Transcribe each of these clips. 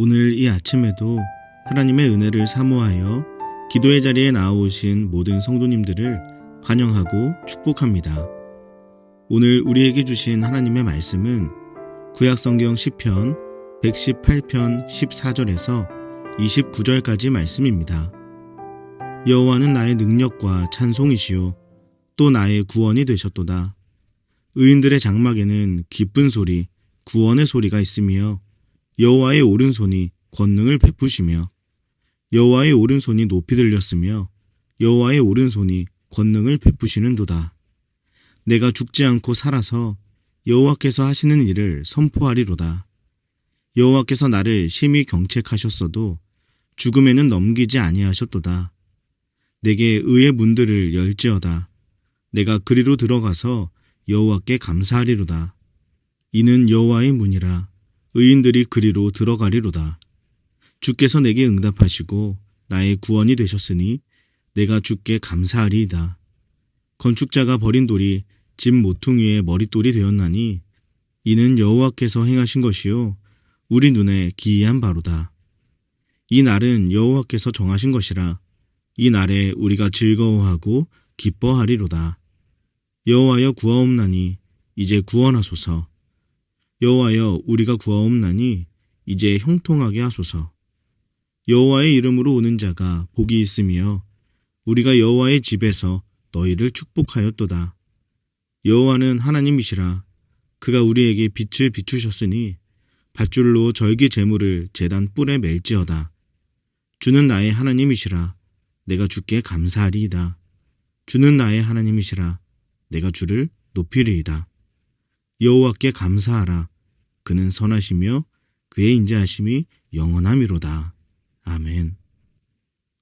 오늘 이 아침에도 하나님의 은혜를 사모하여 기도의 자리에 나오신 모든 성도님들을 환영하고 축복합니다. 오늘 우리에게 주신 하나님의 말씀은 구약성경 시편 118편 14절에서 29절까지 말씀입니다. 여호와는 나의 능력과 찬송이시요 또 나의 구원이 되셨도다. 의인들의 장막에는 기쁜 소리, 구원의 소리가 있으며 여호와의 오른손이 권능을 베푸시며 여호와의 오른손이 높이 들렸으며 여호와의 오른손이 권능을 베푸시는도다. 내가 죽지 않고 살아서 여호와께서 하시는 일을 선포하리로다. 여호와께서 나를 심히 경책하셨어도 죽음에는 넘기지 아니하셨도다. 내게 의의 문들을 열지어다. 내가 그리로 들어가서 여호와께 감사하리로다. 이는 여호와의 문이라. 의인들이 그리로 들어가리로다. 주께서 내게 응답하시고 나의 구원이 되셨으니 내가 주께 감사하리이다. 건축자가 버린 돌이 집 모퉁이의 머릿돌이 되었나니 이는 여호와께서 행하신 것이요 우리 눈에 기이한 바로다. 이 날은 여호와께서 정하신 것이라. 이 날에 우리가 즐거워하고 기뻐하리로다. 여호와여 구하옵나니 이제 구원하소서. 여호와여 우리가 구하옵나니 이제 형통하게 하소서. 여호와의 이름으로 오는 자가 복이 있으며 우리가 여호와의 집에서 너희를 축복하였도다. 여호와는 하나님이시라. 그가 우리에게 빛을 비추셨으니 밧줄로 절기 제물을 제단 뿔에 맬지어다. 주는 나의 하나님이시라. 내가 주께 감사하리이다. 주는 나의 하나님이시라. 내가 주를 높이리이다. 여호와께 감사하라. 그는 선하시며 그의 인자하심이 영원함이로다. 아멘.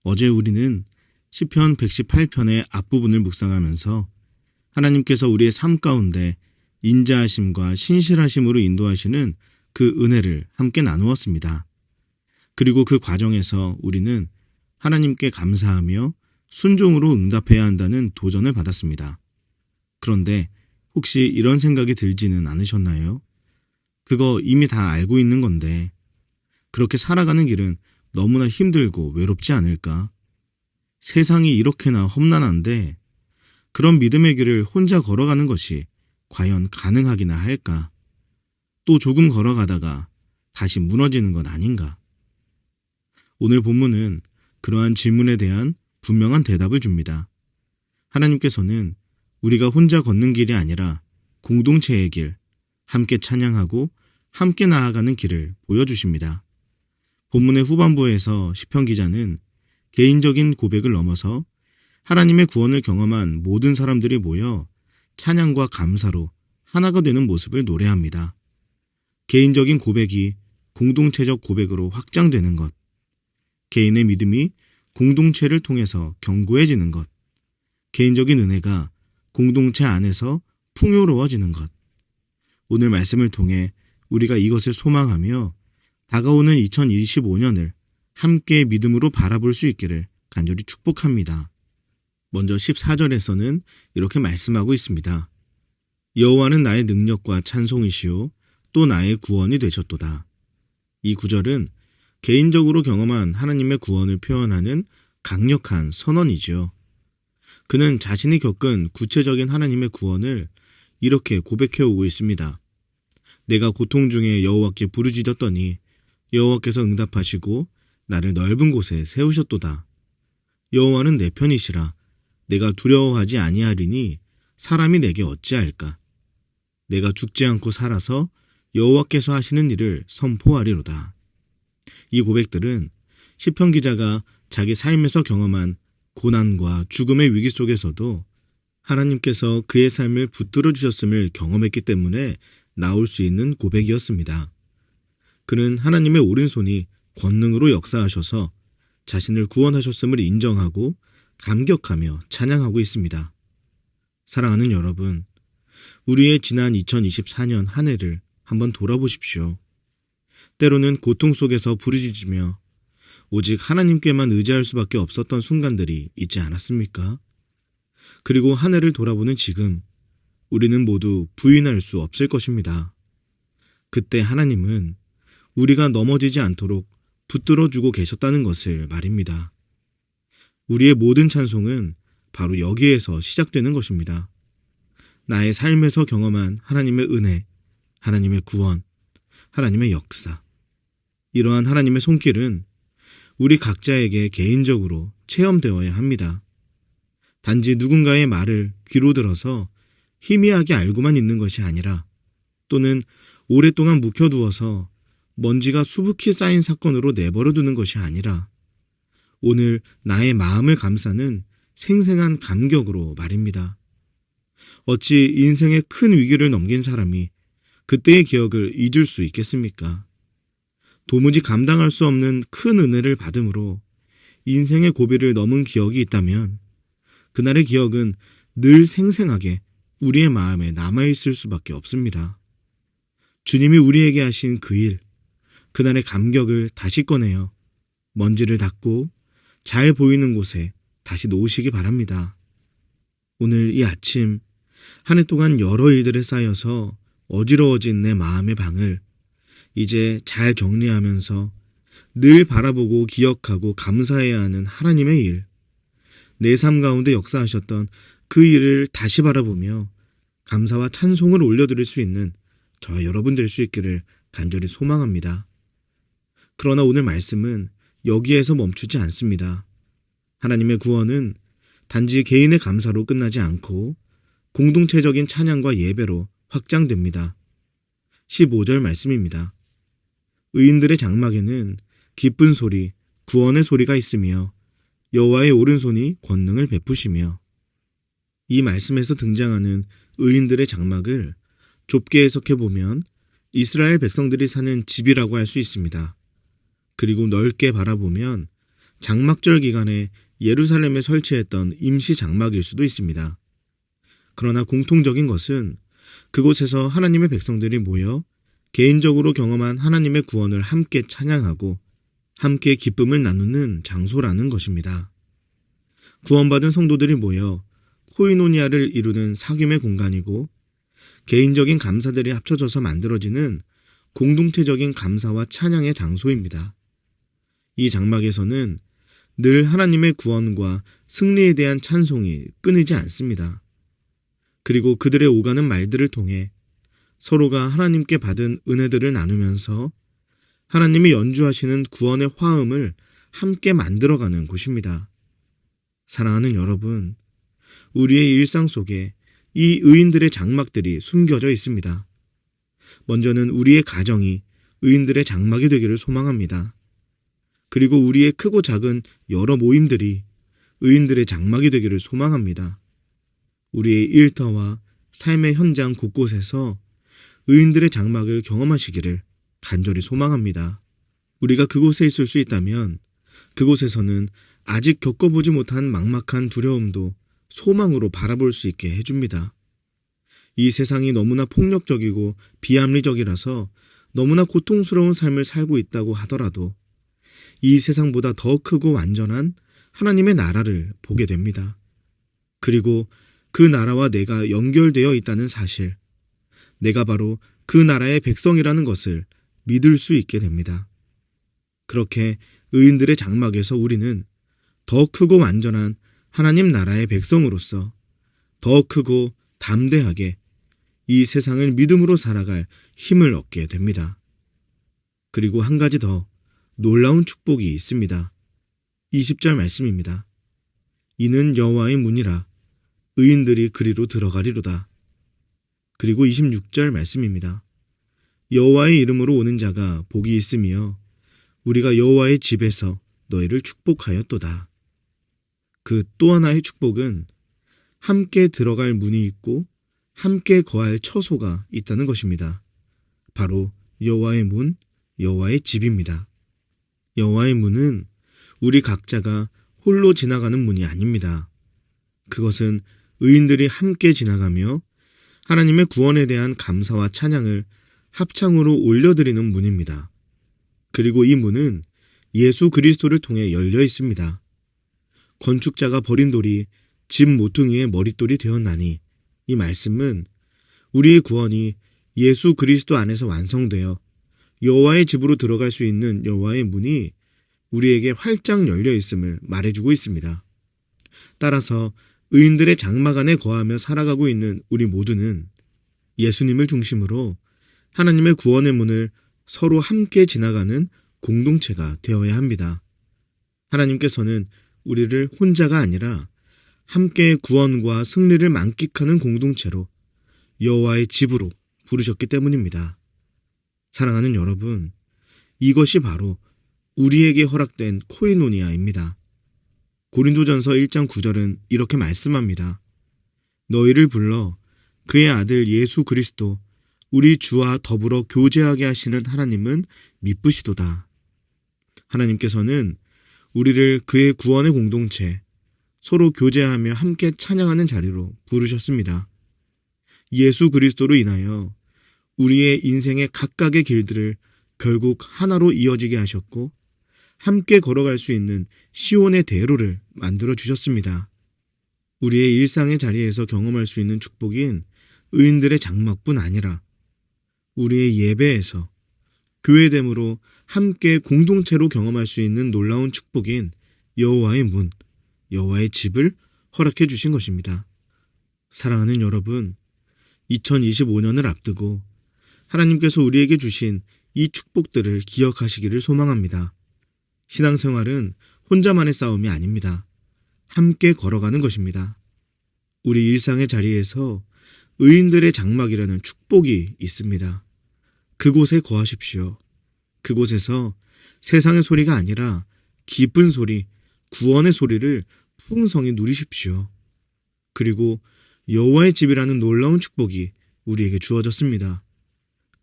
어제 우리는 시편 118편의 앞부분을 묵상하면서 하나님께서 우리의 삶 가운데 인자하심과 신실하심으로 인도하시는 그 은혜를 함께 나누었습니다. 그리고 그 과정에서 우리는 하나님께 감사하며 순종으로 응답해야 한다는 도전을 받았습니다. 그런데 혹시 이런 생각이 들지는 않으셨나요? 그거 이미 다 알고 있는 건데 그렇게 살아가는 길은 너무나 힘들고 외롭지 않을까? 세상이 이렇게나 험난한데 그런 믿음의 길을 혼자 걸어가는 것이 과연 가능하기나 할까? 또 조금 걸어가다가 다시 무너지는 건 아닌가? 오늘 본문은 그러한 질문에 대한 분명한 대답을 줍니다. 하나님께서는 우리가 혼자 걷는 길이 아니라 공동체의 길, 함께 찬양하고 함께 나아가는 길을 보여주십니다. 본문의 후반부에서 시편 기자는 개인적인 고백을 넘어서 하나님의 구원을 경험한 모든 사람들이 모여 찬양과 감사로 하나가 되는 모습을 노래합니다. 개인적인 고백이 공동체적 고백으로 확장되는 것, 개인의 믿음이 공동체를 통해서 견고해지는 것, 개인적인 은혜가 공동체 안에서 풍요로워지는 것. 오늘 말씀을 통해 우리가 이것을 소망하며 다가오는 2025년을 함께 믿음으로 바라볼 수 있기를 간절히 축복합니다. 먼저 14절에서는 이렇게 말씀하고 있습니다. 여호와는 나의 능력과 찬송이시요 또 나의 구원이 되셨도다. 이 구절은 개인적으로 경험한 하나님의 구원을 표현하는 강력한 선언이지요. 그는 자신이 겪은 구체적인 하나님의 구원을 이렇게 고백해오고 있습니다. 내가 고통 중에 여호와께 부르짖었더니 여호와께서 응답하시고 나를 넓은 곳에 세우셨도다. 여호와는 내 편이시라. 내가 두려워하지 아니하리니 사람이 내게 어찌할까? 내가 죽지 않고 살아서 여호와께서 하시는 일을 선포하리로다. 이 고백들은 시편 기자가 자기 삶에서 경험한 고난과 죽음의 위기 속에서도 하나님께서 그의 삶을 붙들어 주셨음을 경험했기 때문에 나올 수 있는 고백이었습니다. 그는 하나님의 오른손이 권능으로 역사하셔서 자신을 구원하셨음을 인정하고 감격하며 찬양하고 있습니다. 사랑하는 여러분, 우리의 지난 2024년 한 해를 한번 돌아보십시오. 때로는 고통 속에서 부르짖으며 오직 하나님께만 의지할 수밖에 없었던 순간들이 있지 않았습니까? 그리고 한 해를 돌아보는 지금 우리는 모두 부인할 수 없을 것입니다. 그때 하나님은 우리가 넘어지지 않도록 붙들어주고 계셨다는 것을 말입니다. 우리의 모든 찬송은 바로 여기에서 시작되는 것입니다. 나의 삶에서 경험한 하나님의 은혜, 하나님의 구원, 하나님의 역사. 이러한 하나님의 손길은 우리 각자에게 개인적으로 체험되어야 합니다. 단지 누군가의 말을 귀로 들어서 희미하게 알고만 있는 것이 아니라 또는 오랫동안 묵혀두어서 먼지가 수북히 쌓인 사건으로 내버려 두는 것이 아니라 오늘 나의 마음을 감싸는 생생한 감격으로 말입니다. 어찌 인생의 큰 위기를 넘긴 사람이 그때의 기억을 잊을 수 있겠습니까? 도무지 감당할 수 없는 큰 은혜를 받음으로 인생의 고비를 넘은 기억이 있다면 그날의 기억은 늘 생생하게 우리의 마음에 남아있을 수밖에 없습니다. 주님이 우리에게 하신 그 일, 그날의 감격을 다시 꺼내어 먼지를 닦고 잘 보이는 곳에 다시 놓으시기 바랍니다. 오늘 이 아침 한 해 동안 여러 일들에 쌓여서 어지러워진 내 마음의 방을 이제 잘 정리하면서 늘 바라보고 기억하고 감사해야 하는 하나님의 일, 내 삶 가운데 역사하셨던 그 일을 다시 바라보며 감사와 찬송을 올려드릴 수 있는 저와 여러분 될 수 있기를 간절히 소망합니다. 그러나 오늘 말씀은 여기에서 멈추지 않습니다. 하나님의 구원은 단지 개인의 감사로 끝나지 않고 공동체적인 찬양과 예배로 확장됩니다. 15절 말씀입니다. 의인들의 장막에는 기쁜 소리, 구원의 소리가 있으며 여호와의 오른손이 권능을 베푸시며. 이 말씀에서 등장하는 의인들의 장막을 좁게 해석해보면 이스라엘 백성들이 사는 집이라고 할 수 있습니다. 그리고 넓게 바라보면 장막절 기간에 예루살렘에 설치했던 임시 장막일 수도 있습니다. 그러나 공통적인 것은 그곳에서 하나님의 백성들이 모여 개인적으로 경험한 하나님의 구원을 함께 찬양하고 함께 기쁨을 나누는 장소라는 것입니다. 구원받은 성도들이 모여 코이노니아를 이루는 사귐의 공간이고 개인적인 감사들이 합쳐져서 만들어지는 공동체적인 감사와 찬양의 장소입니다. 이 장막에서는 늘 하나님의 구원과 승리에 대한 찬송이 끊이지 않습니다. 그리고 그들의 오가는 말들을 통해 서로가 하나님께 받은 은혜들을 나누면서 하나님이 연주하시는 구원의 화음을 함께 만들어가는 곳입니다. 사랑하는 여러분, 우리의 일상 속에 이 의인들의 장막들이 숨겨져 있습니다. 먼저는 우리의 가정이 의인들의 장막이 되기를 소망합니다. 그리고 우리의 크고 작은 여러 모임들이 의인들의 장막이 되기를 소망합니다. 우리의 일터와 삶의 현장 곳곳에서 의인들의 장막을 경험하시기를 간절히 소망합니다. 우리가 그곳에 있을 수 있다면 그곳에서는 아직 겪어보지 못한 막막한 두려움도 소망으로 바라볼 수 있게 해줍니다. 이 세상이 너무나 폭력적이고 비합리적이라서 너무나 고통스러운 삶을 살고 있다고 하더라도 이 세상보다 더 크고 완전한 하나님의 나라를 보게 됩니다. 그리고 그 나라와 내가 연결되어 있다는 사실, 내가 바로 그 나라의 백성이라는 것을 믿을 수 있게 됩니다. 그렇게 의인들의 장막에서 우리는 더 크고 완전한 하나님 나라의 백성으로서 더 크고 담대하게 이 세상을 믿음으로 살아갈 힘을 얻게 됩니다. 그리고 한 가지 더 놀라운 축복이 있습니다. 20절 말씀입니다. 이는 여호와의 문이라 의인들이 그리로 들어가리로다. 그리고 26절 말씀입니다. 여호와의 이름으로 오는 자가 복이 있으며 우리가 여호와의 집에서 너희를 축복하였도다. 그 또 하나의 축복은 함께 들어갈 문이 있고 함께 거할 처소가 있다는 것입니다. 바로 여호와의 문, 여호와의 집입니다. 여호와의 문은 우리 각자가 홀로 지나가는 문이 아닙니다. 그것은 의인들이 함께 지나가며 하나님의 구원에 대한 감사와 찬양을 합창으로 올려드리는 문입니다. 그리고 이 문은 예수 그리스도를 통해 열려 있습니다. 건축자가 버린 돌이 집 모퉁이의 머릿돌이 되었나니, 이 말씀은 우리의 구원이 예수 그리스도 안에서 완성되어 여호와의 집으로 들어갈 수 있는 여호와의 문이 우리에게 활짝 열려 있음을 말해주고 있습니다. 따라서 의인들의 장막 안에 거하며 살아가고 있는 우리 모두는 예수님을 중심으로 하나님의 구원의 문을 서로 함께 지나가는 공동체가 되어야 합니다. 하나님께서는 우리를 혼자가 아니라 함께 구원과 승리를 만끽하는 공동체로 여호와의 집으로 부르셨기 때문입니다. 사랑하는 여러분, 이것이 바로 우리에게 허락된 코이노니아입니다. 고린도전서 1장 9절은 이렇게 말씀합니다. 너희를 불러 그의 아들 예수 그리스도 우리 주와 더불어 교제하게 하시는 하나님은 미쁘시도다. 하나님께서는 우리를 그의 구원의 공동체, 서로 교제하며 함께 찬양하는 자리로 부르셨습니다. 예수 그리스도로 인하여 우리의 인생의 각각의 길들을 결국 하나로 이어지게 하셨고 함께 걸어갈 수 있는 시온의 대로를 만들어 주셨습니다. 우리의 일상의 자리에서 경험할 수 있는 축복인 의인들의 장막뿐 아니라 우리의 예배에서 교회됨으로 함께 공동체로 경험할 수 있는 놀라운 축복인 여호와의 문, 여호와의 집을 허락해 주신 것입니다. 사랑하는 여러분, 2025년을 앞두고 하나님께서 우리에게 주신 이 축복들을 기억하시기를 소망합니다. 신앙생활은 혼자만의 싸움이 아닙니다. 함께 걸어가는 것입니다. 우리 일상의 자리에서 의인들의 장막이라는 축복이 있습니다. 그곳에 거하십시오. 그곳에서 세상의 소리가 아니라 기쁜 소리, 구원의 소리를 풍성히 누리십시오. 그리고 여호와의 집이라는 놀라운 축복이 우리에게 주어졌습니다.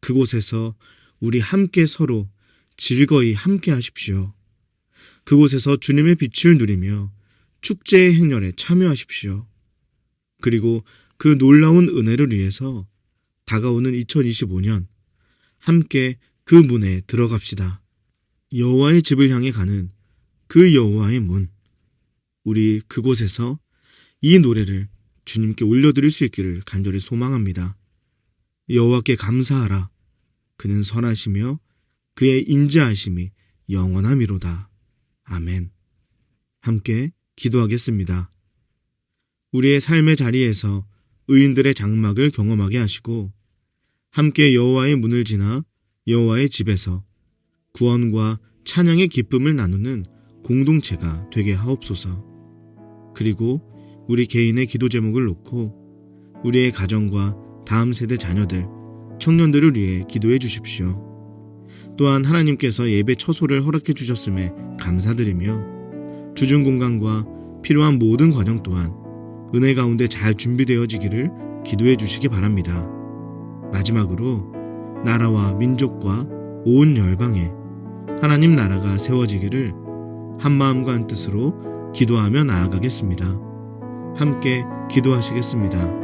그곳에서 우리 함께 서로 즐거이 함께 하십시오. 그곳에서 주님의 빛을 누리며 축제의 행렬에 참여하십시오. 그리고 그 놀라운 은혜를 위해서 다가오는 2025년 함께 그 문에 들어갑시다. 여호와의 집을 향해 가는 그 여호와의 문. 우리 그곳에서 이 노래를 주님께 올려드릴 수 있기를 간절히 소망합니다. 여호와께 감사하라. 그는 선하시며 그의 인자하심이 영원함이로다. 아멘. 함께 기도하겠습니다. 우리의 삶의 자리에서 의인들의 장막을 경험하게 하시고 함께 여호와의 문을 지나 여호와의 집에서 구원과 찬양의 기쁨을 나누는 공동체가 되게 하옵소서. 그리고 우리 개인의 기도 제목을 놓고 우리의 가정과 다음 세대 자녀들, 청년들을 위해 기도해 주십시오. 또한 하나님께서 예배 처소를 허락해 주셨음에 감사드리며 주중 공간과 필요한 모든 과정 또한 은혜 가운데 잘 준비되어지기를 기도해 주시기 바랍니다. 마지막으로 나라와 민족과 온 열방에 하나님 나라가 세워지기를 한마음과 한뜻으로 기도하며 나아가겠습니다. 함께 기도하시겠습니다.